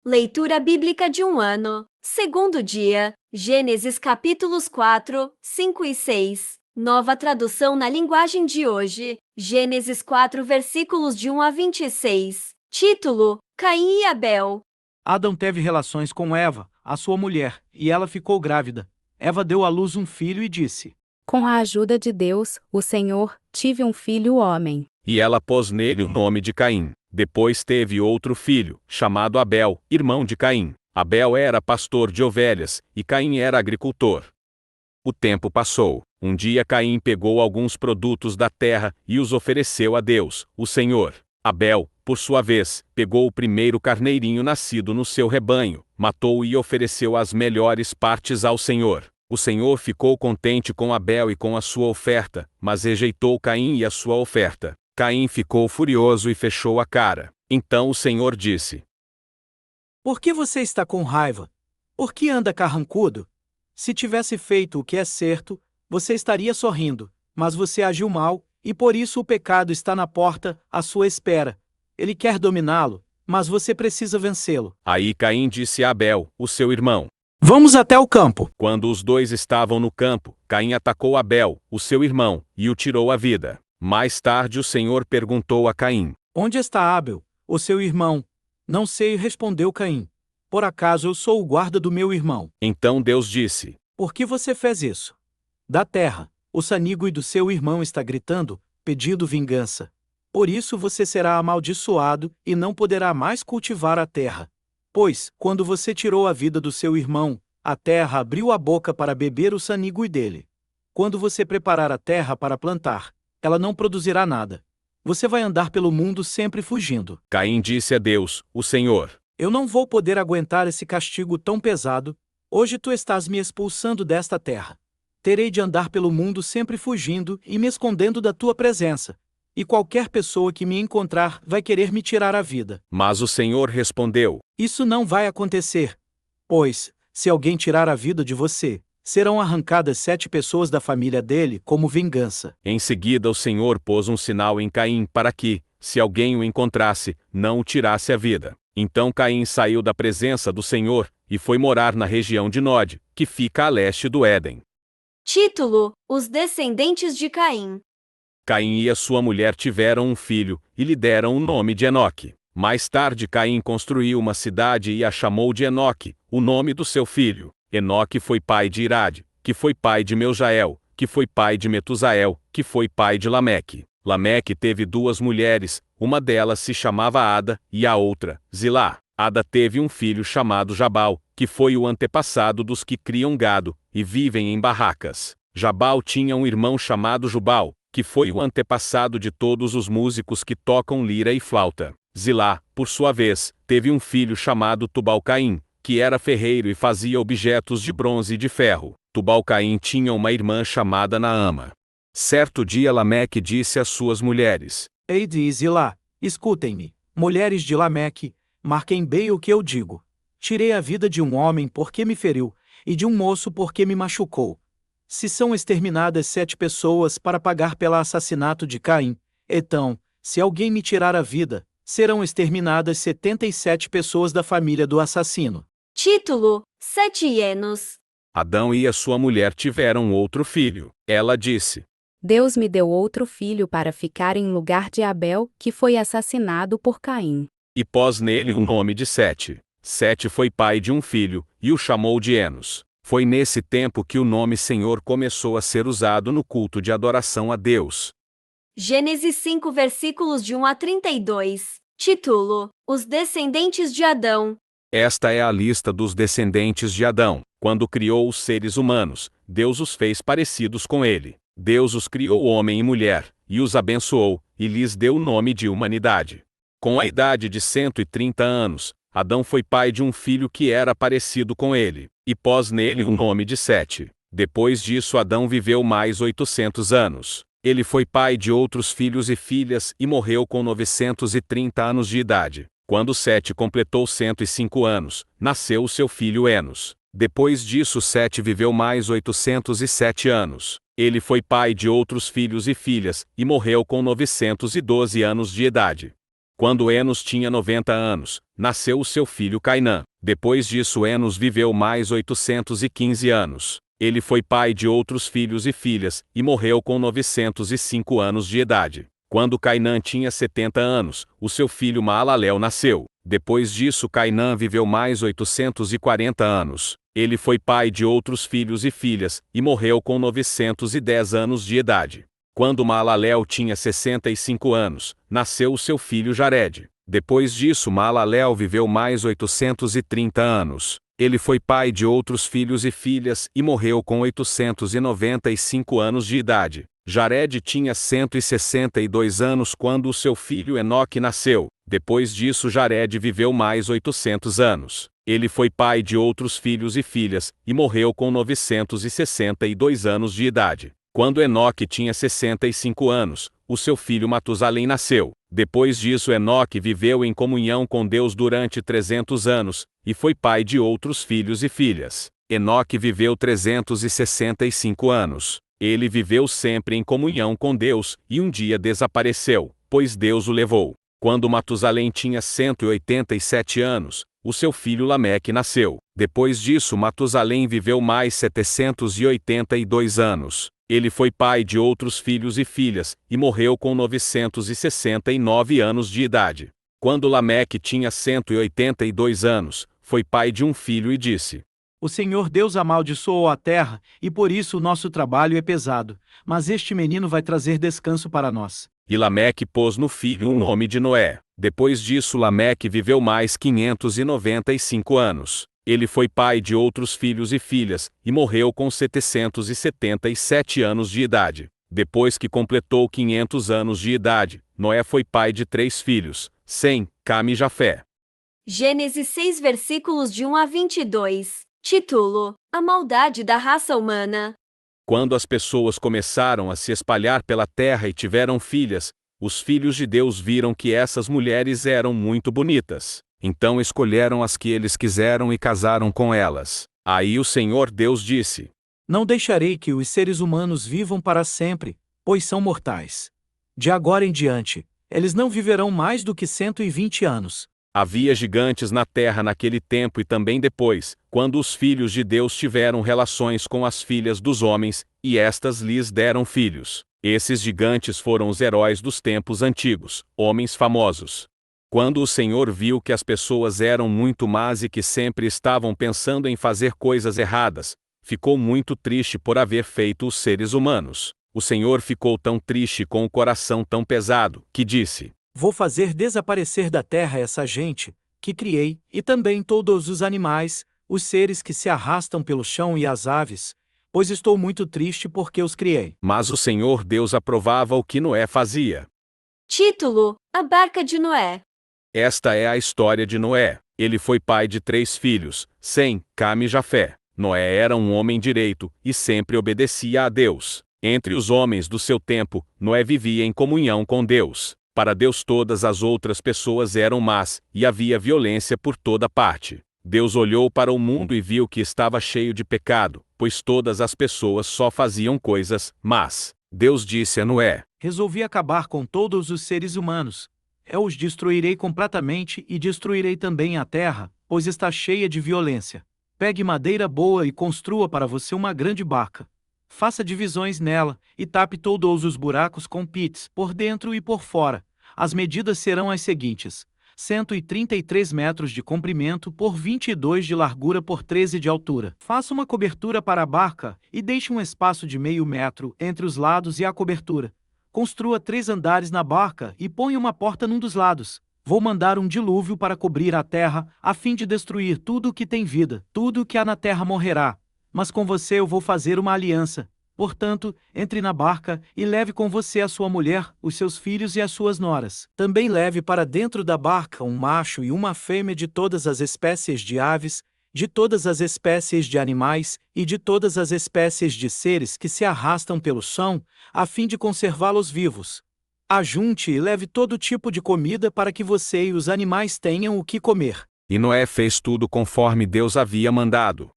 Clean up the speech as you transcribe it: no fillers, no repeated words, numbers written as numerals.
Leitura bíblica de um ano. Segundo dia, Gênesis capítulos 4, 5 e 6. Nova tradução na linguagem de hoje. Gênesis 4 versículos de 1 a 26. Título: Caim e Abel. Adão teve relações com Eva, a sua mulher, e ela ficou grávida. Eva deu à luz um filho e disse: Com a ajuda de Deus, o Senhor, tive um filho homem. E ela pôs nele o nome de Caim. Depois teve outro filho, chamado Abel, irmão de Caim. Abel era pastor de ovelhas, e Caim era agricultor. O tempo passou. Um dia Caim pegou alguns produtos da terra e os ofereceu a Deus, o Senhor. Abel, por sua vez, pegou o primeiro carneirinho nascido no seu rebanho, matou-o e ofereceu as melhores partes ao Senhor. O Senhor ficou contente com Abel e com a sua oferta, mas rejeitou Caim e a sua oferta. Caim ficou furioso e fechou a cara. Então o Senhor disse: Por que você está com raiva? Por que anda carrancudo? Se tivesse feito o que é certo, você estaria sorrindo, mas você agiu mal, e por isso o pecado está na porta, à sua espera. Ele quer dominá-lo, mas você precisa vencê-lo. Aí Caim disse a Abel, o seu irmão: Vamos até o campo. Quando os dois estavam no campo, Caim atacou Abel, o seu irmão, e o tirou a vida. Mais tarde o Senhor perguntou a Caim: Onde está Abel, o seu irmão? Não sei, respondeu Caim. Por acaso eu sou o guarda do meu irmão? Então Deus disse: Por que você fez isso? Da terra, o sanígue do seu irmão está gritando, pedindo vingança. Por isso você será amaldiçoado e não poderá mais cultivar a terra. Pois, quando você tirou a vida do seu irmão, a terra abriu a boca para beber o sanígue dele. Quando você preparar a terra para plantar, ela não produzirá nada. Você vai andar pelo mundo sempre fugindo. Caim disse a Deus, o Senhor: Eu não vou poder aguentar esse castigo tão pesado. Hoje tu estás me expulsando desta terra. Terei de andar pelo mundo sempre fugindo e me escondendo da tua presença. E qualquer pessoa que me encontrar vai querer me tirar a vida. Mas o Senhor respondeu: Isso não vai acontecer. Pois, se alguém tirar a vida de você, serão arrancadas 7 pessoas da família dele como vingança. Em seguida o Senhor pôs um sinal em Caim para que, se alguém o encontrasse, não o tirasse a vida. Então Caim saiu da presença do Senhor e foi morar na região de Nod, que fica a leste do Éden. Título: Os descendentes de Caim. Caim e a sua mulher tiveram um filho, e lhe deram o nome de Enoque. Mais tarde Caim construiu uma cidade e a chamou de Enoque, o nome do seu filho. Enoque foi pai de Irade, que foi pai de Meujael, que foi pai de Metusael, que foi pai de Lameque. Lameque teve 2 mulheres, uma delas se chamava Ada, e a outra, Zilá. Ada teve um filho chamado Jabal, que foi o antepassado dos que criam gado, e vivem em barracas. Jabal tinha um irmão chamado Jubal, que foi o antepassado de todos os músicos que tocam lira e flauta. Zilá, por sua vez, teve um filho chamado Tubal-Caim, que era ferreiro e fazia objetos de bronze e de ferro. Tubal-Caim tinha uma irmã chamada Naama. Certo dia Lameque disse às suas mulheres: Ei de Zilá, escutem-me, mulheres de Lameque, marquem bem o que eu digo. Tirei a vida de um homem porque me feriu, e de um moço porque me machucou. Se são exterminadas 7 pessoas para pagar pelo assassinato de Caim, então, se alguém me tirar a vida, serão exterminadas 77 pessoas da família do assassino. Título: 7 hienos. Adão e a sua mulher tiveram outro filho. Ela disse: Deus me deu outro filho para ficar em lugar de Abel, que foi assassinado por Caim. E pôs nele o nome de Sete. Sete foi pai de um filho, e o chamou de Enos. Foi nesse tempo que o nome Senhor começou a ser usado no culto de adoração a Deus. Gênesis 5 versículos de 1 a 32. Título: Os descendentes de Adão. Esta é a lista dos descendentes de Adão. Quando criou os seres humanos, Deus os fez parecidos com ele. Deus os criou homem e mulher, e os abençoou, e lhes deu o nome de humanidade. Com a idade de 130 anos, Adão foi pai de um filho que era parecido com ele, e pôs nele o nome de Sete. Depois disso Adão viveu mais 800 anos. Ele foi pai de outros filhos e filhas e morreu com 930 anos de idade. Quando Sete completou 105 anos, nasceu o seu filho Enos. Depois disso Sete viveu mais 807 anos. Ele foi pai de outros filhos e filhas, e morreu com 912 anos de idade. Quando Enos tinha 90 anos, nasceu o seu filho Cainã. Depois disso Enos viveu mais 815 anos. Ele foi pai de outros filhos e filhas, e morreu com 905 anos de idade. Quando Cainã tinha 70 anos, o seu filho Maalalel nasceu. Depois disso Cainã viveu mais 840 anos. Ele foi pai de outros filhos e filhas, e morreu com 910 anos de idade. Quando Maalalel tinha 65 anos, nasceu o seu filho Jared. Depois disso Maalalel viveu mais 830 anos. Ele foi pai de outros filhos e filhas, e morreu com 895 anos de idade. Jared tinha 162 anos quando o seu filho Enoque nasceu. Depois disso Jared viveu mais 800 anos. Ele foi pai de outros filhos e filhas, e morreu com 962 anos de idade. Quando Enoque tinha 65 anos, o seu filho Matusalém nasceu. Depois disso Enoque viveu em comunhão com Deus durante 300 anos, e foi pai de outros filhos e filhas. Enoque viveu 365 anos. Ele viveu sempre em comunhão com Deus, e um dia desapareceu, pois Deus o levou. Quando Matusalém tinha 187 anos, o seu filho Lameque nasceu. Depois disso Matusalém viveu mais 782 anos. Ele foi pai de outros filhos e filhas, e morreu com 969 anos de idade. Quando Lameque tinha 182 anos, foi pai de um filho e disse: O Senhor Deus amaldiçoou a terra, e por isso o nosso trabalho é pesado. Mas este menino vai trazer descanso para nós. E Lameque pôs no filho o nome de Noé. Depois disso Lameque viveu mais 595 anos. Ele foi pai de outros filhos e filhas, e morreu com 777 anos de idade. Depois que completou 500 anos de idade, Noé foi pai de 3 filhos, Sem, Cam e Jafé. Gênesis 6 versículos de 1 a 22. Título: A maldade da raça humana. Quando as pessoas começaram a se espalhar pela terra e tiveram filhas, os filhos de Deus viram que essas mulheres eram muito bonitas. Então escolheram as que eles quiseram e casaram com elas. Aí o Senhor Deus disse: Não deixarei que os seres humanos vivam para sempre, pois são mortais. De agora em diante, eles não viverão mais do que 120 anos. Havia gigantes na terra naquele tempo e também depois, quando os filhos de Deus tiveram relações com as filhas dos homens, e estas lhes deram filhos. Esses gigantes foram os heróis dos tempos antigos, homens famosos. Quando o Senhor viu que as pessoas eram muito más e que sempre estavam pensando em fazer coisas erradas, ficou muito triste por haver feito os seres humanos. O Senhor ficou tão triste com o coração tão pesado, que disse: Vou fazer desaparecer da terra essa gente, que criei, e também todos os animais, os seres que se arrastam pelo chão e as aves, pois estou muito triste porque os criei. Mas o Senhor Deus aprovava o que Noé fazia. Título: A barca de Noé. Esta é a história de Noé. Ele foi pai de 3 filhos, Sem, Cam e Jafé. Noé era um homem direito, e sempre obedecia a Deus. Entre os homens do seu tempo, Noé vivia em comunhão com Deus. Para Deus todas as outras pessoas eram más, e havia violência por toda parte. Deus olhou para o mundo e viu que estava cheio de pecado, pois todas as pessoas só faziam coisas más. Deus disse a Noé: Resolvi acabar com todos os seres humanos. Eu os destruirei completamente e destruirei também a terra, pois está cheia de violência. Pegue madeira boa e construa para você uma grande barca. Faça divisões nela, e tape todos os buracos com pits, por dentro e por fora. As medidas serão as seguintes: 133 metros de comprimento por 22 de largura por 13 de altura. Faça uma cobertura para a barca, e deixe um espaço de meio metro entre os lados e a cobertura. Construa 3 andares na barca, e ponha uma porta num dos lados. Vou mandar um dilúvio para cobrir a terra, a fim de destruir tudo o que tem vida. Tudo o que há na terra morrerá. Mas com você eu vou fazer uma aliança. Portanto, entre na barca e leve com você a sua mulher, os seus filhos e as suas noras. Também leve para dentro da barca um macho e uma fêmea de todas as espécies de aves, de todas as espécies de animais e de todas as espécies de seres que se arrastam pelo chão, a fim de conservá-los vivos. Ajunte e leve todo tipo de comida para que você e os animais tenham o que comer. E Noé fez tudo conforme Deus havia mandado.